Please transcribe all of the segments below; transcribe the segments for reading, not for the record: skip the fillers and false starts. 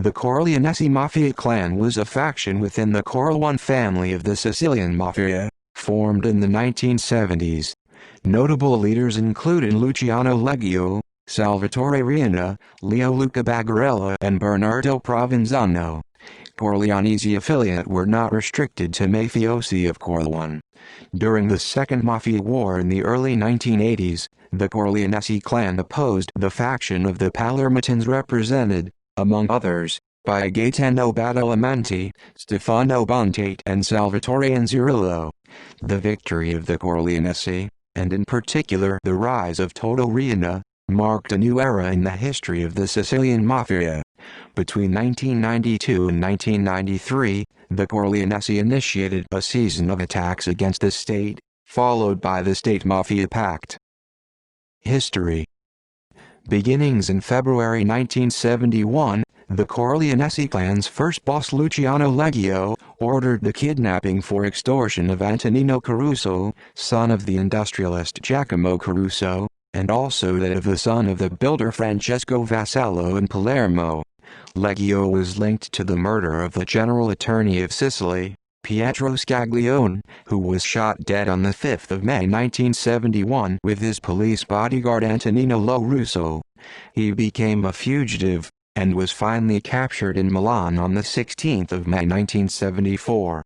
The Corleonesi Mafia clan was a faction within the Corleone family of the Sicilian Mafia, formed in the 1970s. Notable leaders included Luciano Leggio, Salvatore Riina, Leo Luca Bagarella and Bernardo Provenzano. Corleonesi affiliates were not restricted to mafiosi of Corleone. During the Second Mafia War in the early 1980s, the Corleonesi clan opposed the faction of the Palermitans represented, among others, by Gaetano Badalamenti, Stefano Bontate and Salvatore Anzirillo. The victory of the Corleonesi, and in particular the rise of Toto Riina, marked a new era in the history of the Sicilian Mafia. Between 1992 and 1993, the Corleonesi initiated a season of attacks against the state, followed by the State Mafia Pact. History. Beginnings in February 1971, the Corleonesi clan's first boss Luciano Leggio ordered the kidnapping for extortion of Antonino Caruso, son of the industrialist Giacomo Caruso, and also that of the son of the builder Francesco Vassallo in Palermo. Leggio was linked to the murder of the General Attorney of Sicily, Pietro Scaglione, who was shot dead on the 5th of May 1971 with his police bodyguard Antonino Lo Russo. He became a fugitive, and was finally captured in Milan on the 16th of May 1974.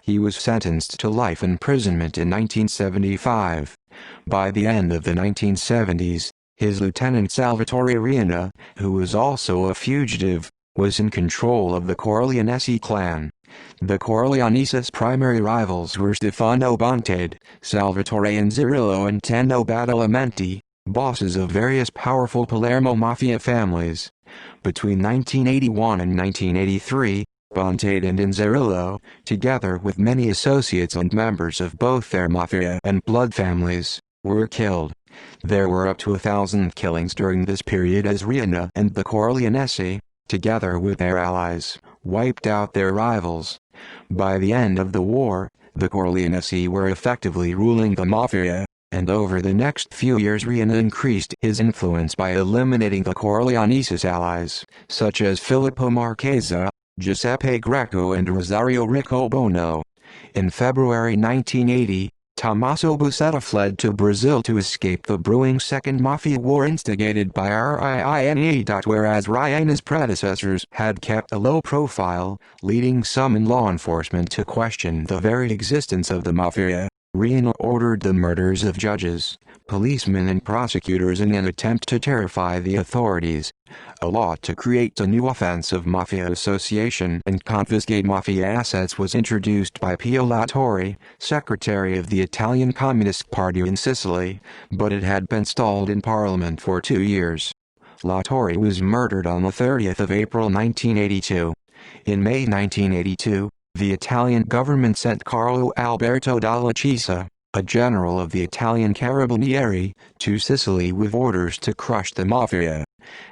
He was sentenced to life imprisonment in 1975. By the end of the 1970s, his lieutenant Salvatore Riina, who was also a fugitive, was in control of the Corleonesi clan. The Corleonese's primary rivals were Stefano Bontate, Salvatore Anzirillo and Tenno Badalamenti, bosses of various powerful Palermo mafia families. Between 1981 and 1983, Bontate and Anzirillo, together with many associates and members of both their mafia and blood families, were killed. There were up to 1,000 killings during this period as Riina and the Corleonesi, together with their allies, wiped out their rivals. By the end of the war, the Corleonesi were effectively ruling the mafia, and over the next few years Riina increased his influence by eliminating the Corleonese's allies, such as Filippo Marchesa, Giuseppe Greco and Rosario Riccobono. In February 1980, Tommaso Buscetta fled to Brazil to escape the brewing Second Mafia War instigated by Riina. Whereas Riina's predecessors had kept a low profile, leading some in law enforcement to question the very existence of the mafia, Riina ordered the murders of judges, policemen and prosecutors in an attempt to terrify the authorities. A law to create a new offense of mafia association and confiscate mafia assets was introduced by Pio La Torre, secretary of the Italian Communist Party in Sicily, but it had been stalled in Parliament for 2 years. La Torre was murdered on the 30th of April 1982. In May 1982, the Italian government sent Carlo Alberto Dalla Chiesa, a general of the Italian Carabinieri, to Sicily with orders to crush the mafia.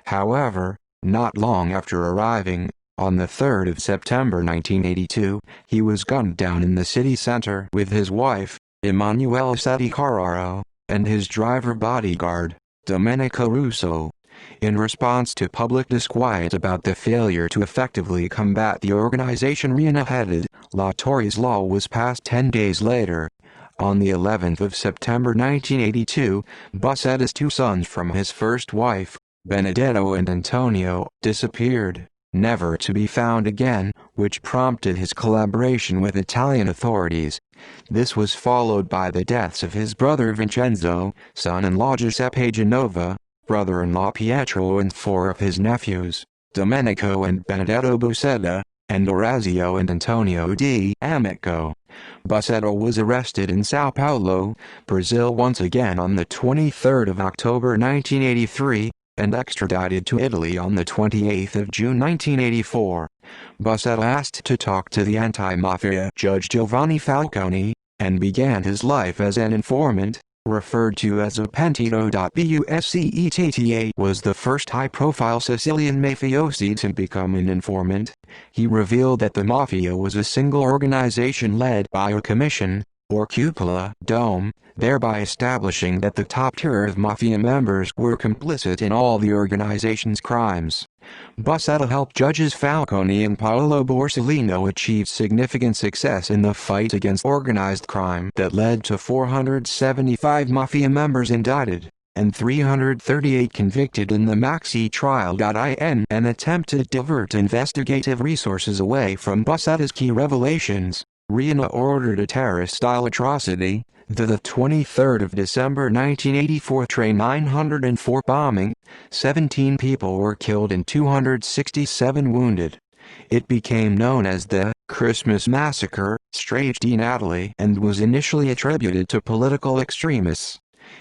However, not long after arriving, on the 3rd of September 1982, he was gunned down in the city center with his wife, Emanuela Setti Carraro, and his driver bodyguard, Domenico Russo. In response to public disquiet about the failure to effectively combat the organization Riina headed, La Torre's law was passed 10 days later. On the 11th of September 1982, Buscetta's 2 sons from his first wife, Benedetto and Antonio, disappeared, never to be found again, which prompted his collaboration with Italian authorities. This was followed by the deaths of his brother Vincenzo, son-in-law Giuseppe Genova, brother-in-law Pietro and 4 of his nephews, Domenico and Benedetto Buscetta, and Orazio and Antonio D'Amico. Buscetta was arrested in Sao Paulo, Brazil once again on the 23rd of October 1983, and extradited to Italy on the 28th of June 1984. Buscetta asked to talk to the anti-mafia judge Giovanni Falcone, and began his life as an informant, referred to as a pentito. Buscetta was the first high-profile Sicilian mafiosi to become an informant. He revealed that the mafia was a single organization led by a commission, or cupola dome, thereby establishing that the top tier of mafia members were complicit in all the organization's crimes. Buscetta helped judges Falcone and Paolo Borsellino achieve significant success in the fight against organized crime that led to 475 mafia members indicted and 338 convicted in the Maxi trial. In an attempt to divert investigative resources away from Buscetta's key revelations, Riina ordered a terrorist-style atrocity, the 23rd of December 1984 Train 904 bombing. 17 people were killed and 267 wounded. It became known as the Christmas Massacre, staged in Italy, and was initially attributed to political extremists.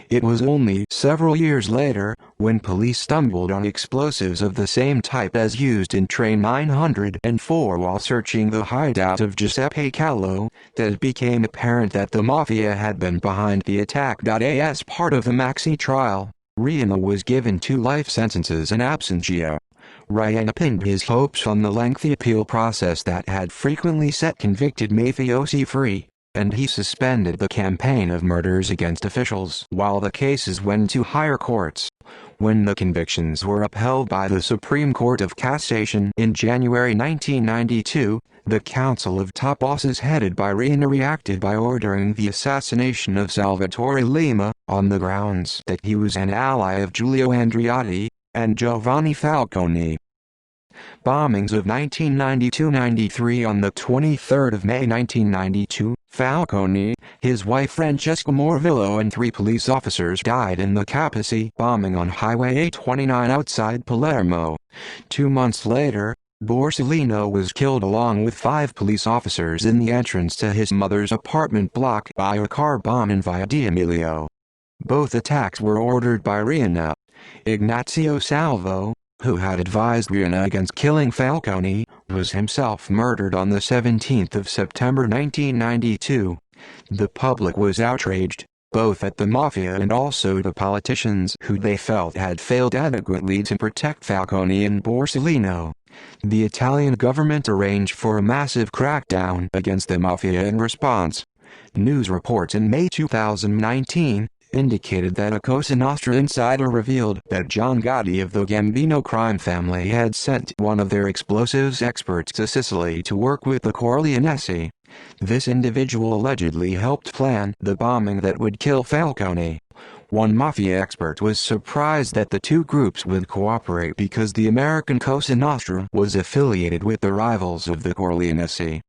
It was only several years later, when police stumbled on explosives of the same type as used in Train 904 while searching the hideout of Giuseppe Callo, that it became apparent that the Mafia had been behind the attack. As part of the Maxi trial, Riina was given 2 life sentences in absentia. Riina pinned his hopes on the lengthy appeal process that had frequently set convicted mafiosi free, and he suspended the campaign of murders against officials while the cases went to higher courts. When the convictions were upheld by the Supreme Court of Cassation in January 1992, the Council of Top Bosses headed by Riina reacted by ordering the assassination of Salvatore Lima, on the grounds that he was an ally of Giulio Andreotti and Giovanni Falcone. Bombings of 1992–93. On the 23rd of May 1992, Falcone, his wife Francesca Morvillo and 3 police officers died in the Capaci bombing on Highway A29 outside Palermo. 2 months later, Borsellino was killed along with 5 police officers in the entrance to his mother's apartment block by a car bomb in Via D'Amelio. Both attacks were ordered by Riina. Ignazio Salvo, who had advised Riina against killing Falcone, was himself murdered on the 17th of September 1992. The public was outraged, both at the Mafia and also the politicians who they felt had failed adequately to protect Falcone and Borsellino. The Italian government arranged for a massive crackdown against the Mafia in response. News reports in May 2019 indicated that a Cosa Nostra insider revealed that John Gotti of the Gambino crime family had sent one of their explosives experts to Sicily to work with the Corleonesi. This individual allegedly helped plan the bombing that would kill Falcone. One Mafia expert was surprised that the 2 groups would cooperate because the American Cosa Nostra was affiliated with the rivals of the Corleonesi.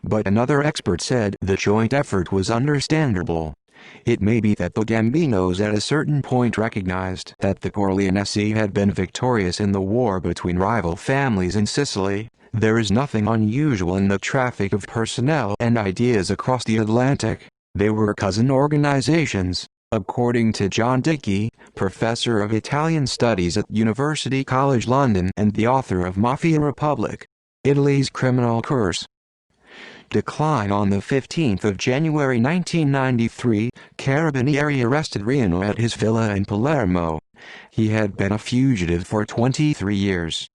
But another expert said the joint effort was understandable. It may be that the Gambinos at a certain point recognized that the Corleonesi had been victorious in the war between rival families in Sicily. There is nothing unusual in the traffic of personnel and ideas across the Atlantic. They were cousin organizations, according to John Dickey, professor of Italian studies at University College London and the author of Mafia Republic, Italy's Criminal Curse. Decline. On the 15th of January 1993, Carabinieri arrested Riina at his villa in Palermo. He had been a fugitive for 23 years.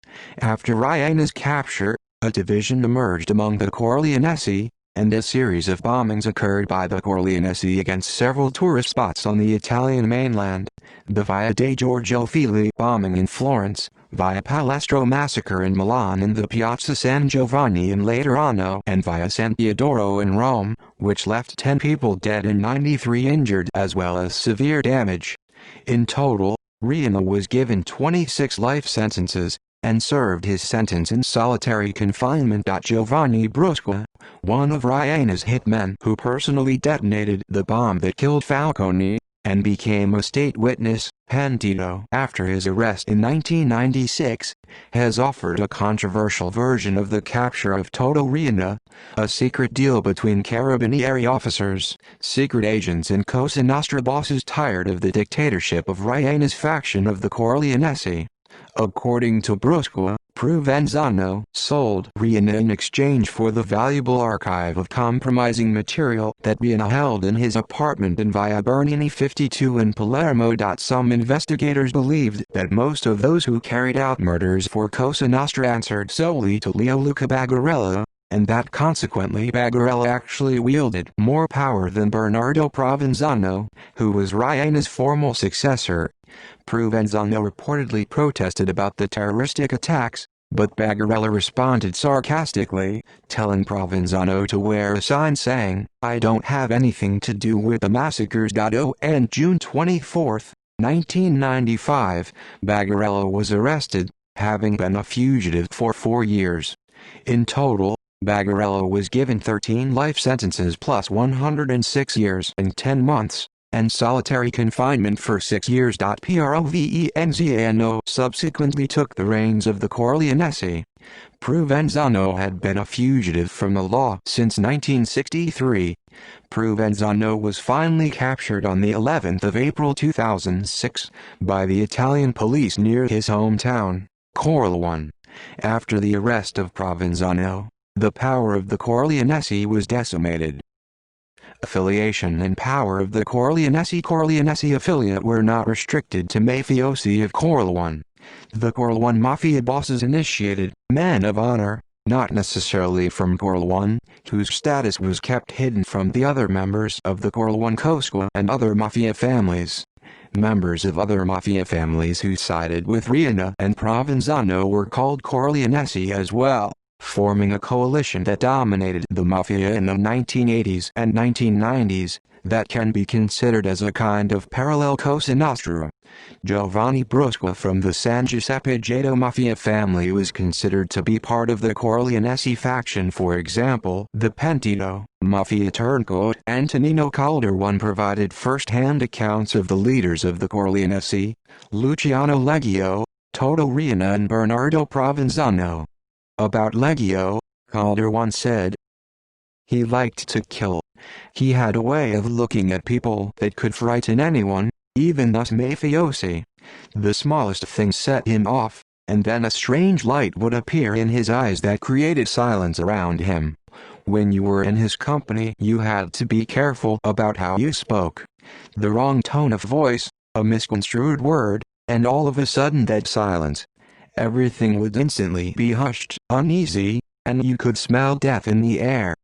After Riina's capture, a division emerged among the Corleonesi, and a series of bombings occurred by the Corleonesi against several tourist spots on the Italian mainland. The Via dei Giorgio Fili bombing in Florence, Via Palestro massacre in Milan and the Piazza San Giovanni in Laterano and Via San Teodoro in Rome, which left 10 people dead and 93 injured as well as severe damage. In total, Riina was given 26 life sentences, and served his sentence in solitary confinement. Giovanni Brusca, one of Riina's hitmen who personally detonated the bomb that killed Falcone, and became a state witness, Pentito after his arrest in 1996, has offered a controversial version of the capture of Toto Riina, a secret deal between Carabinieri officers, secret agents and Cosa Nostra bosses tired of the dictatorship of Riina's faction of the Corleonesi. According to Brusca, Provenzano sold Riina in exchange for the valuable archive of compromising material that Riina held in his apartment in Via Bernini 52 in Palermo. Some investigators believed that most of those who carried out murders for Cosa Nostra answered solely to Leo Luca Bagarella, and that consequently Bagarella actually wielded more power than Bernardo Provenzano, who was Riena's formal successor. Provenzano reportedly protested about the terroristic attacks, but Bagarella responded sarcastically, telling Provenzano to wear a sign saying, "I don't have anything to do with the massacres." On June 24, 1995, Bagarella was arrested, having been a fugitive for 4 years. In total, Bagarella was given 13 life sentences plus 106 years and 10 months, and solitary confinement for 6 years. Provenzano subsequently took the reins of the Corleonesi. Provenzano had been a fugitive from the law since 1963. Provenzano was finally captured on the 11th of April 2006 by the Italian police near his hometown, Corleone. After the arrest of Provenzano, the power of the Corleonesi was decimated. Affiliation and power of the Corleonesi affiliate were not restricted to mafiosi of Corleone. The Corleone Mafia bosses initiated men of honor, not necessarily from Corleone, whose status was kept hidden from the other members of the Corleone Cosqua and other mafia families. Members of other mafia families who sided with Riina and Provenzano were called Corleonesi as well, forming a coalition that dominated the mafia in the 1980s and 1990s, that can be considered as a kind of parallel Cosa Nostra. Giovanni Brusca from the San Giuseppe Gato Mafia family was considered to be part of the Corleonesi faction. For example, the Pentito Mafia turncoat Antonino Calderone provided first-hand accounts of the leaders of the Corleonesi, Luciano Leggio, Toto Riina and Bernardo Provenzano. About Leggio, Calderone said, "He liked to kill. He had a way of looking at people that could frighten anyone, even us mafiosi. The smallest thing set him off, and then a strange light would appear in his eyes that created silence around him. When you were in his company you had to be careful about how you spoke. The wrong tone of voice, a misconstrued word, and all of a sudden that silence. Everything would instantly be hushed, uneasy, and you could smell death in the air."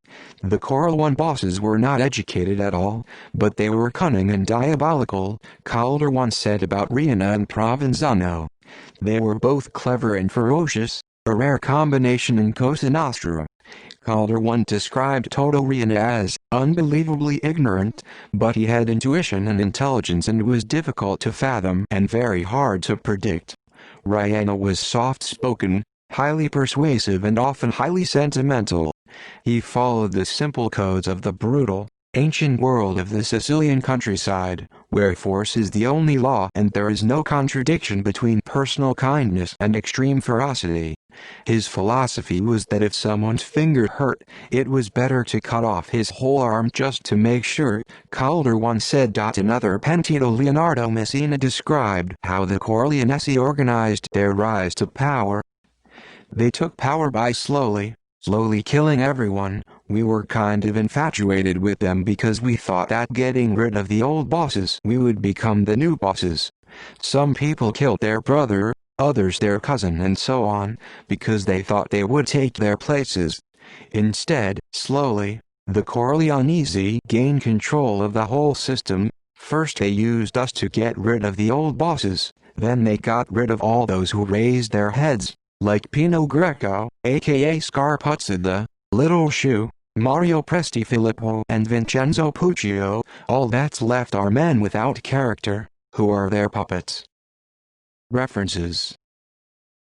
The Corleone bosses were not educated at all, but they were cunning and diabolical, Calderone said about Riina and Provenzano. They were both clever and ferocious, a rare combination in Cosa Nostra. Calderone described Toto Riina as unbelievably ignorant, but he had intuition and intelligence and was difficult to fathom and very hard to predict. Riina was soft-spoken, highly persuasive and often highly sentimental. He followed the simple codes of the brutal, ancient world of the Sicilian countryside, where force is the only law and there is no contradiction between personal kindness and extreme ferocity. His philosophy was that if someone's finger hurt, it was better to cut off his whole arm just to make sure, Calderone said. Another Pentito Leonardo Messina described how the Corleonesi organized their rise to power. "They took power by slowly killing everyone. We were kind of infatuated with them because we thought that getting rid of the old bosses we would become the new bosses. Some people killed their brother, others their cousin and so on, because they thought they would take their places. Instead, slowly, the Corleonesi gained control of the whole system. First they used us to get rid of the old bosses, then they got rid of all those who raised their heads, like Pino Greco, aka Scarpuzza the Little Shoe, Mario Prestifilippo and Vincenzo Puccio. All that's left are men without character, who are their puppets." References.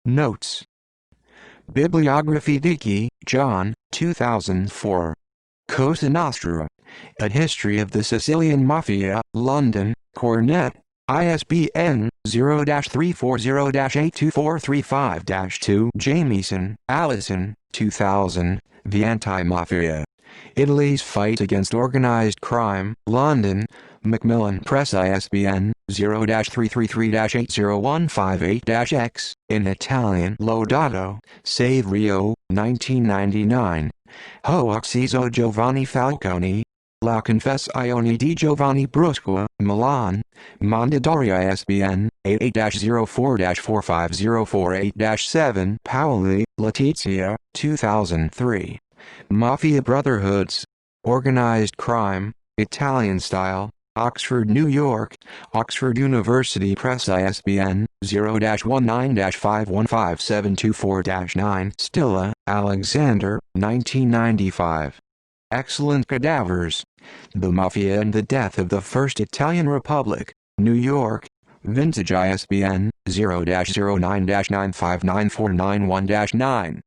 Notes. Bibliography. Dickey, John, 2004. Cosa Nostra. A History of the Sicilian Mafia, London, Cornet, ISBN 0-340-82435-2. Jamieson, Alison, 2000, The Anti-Mafia. Italy's Fight Against Organized Crime, London, Macmillan Press. ISBN 0-333-80158-X, in Italian. Lodato, Savrio, 1999. Hoaxizo Giovanni Falconi, La Confessione di Giovanni Brusca, Milan, Mondadori. ISBN 88-04-45048-7. Paoli, Letizia, 2003. Mafia brotherhoods. Organized crime, Italian style, Oxford, New York, Oxford University Press ISBN 0-19-515724-9 Stilla, Alexander, 1995. Excellent Cadavers. The Mafia and the Death of the First Italian Republic, New York, Vintage ISBN 0-09-959491-9.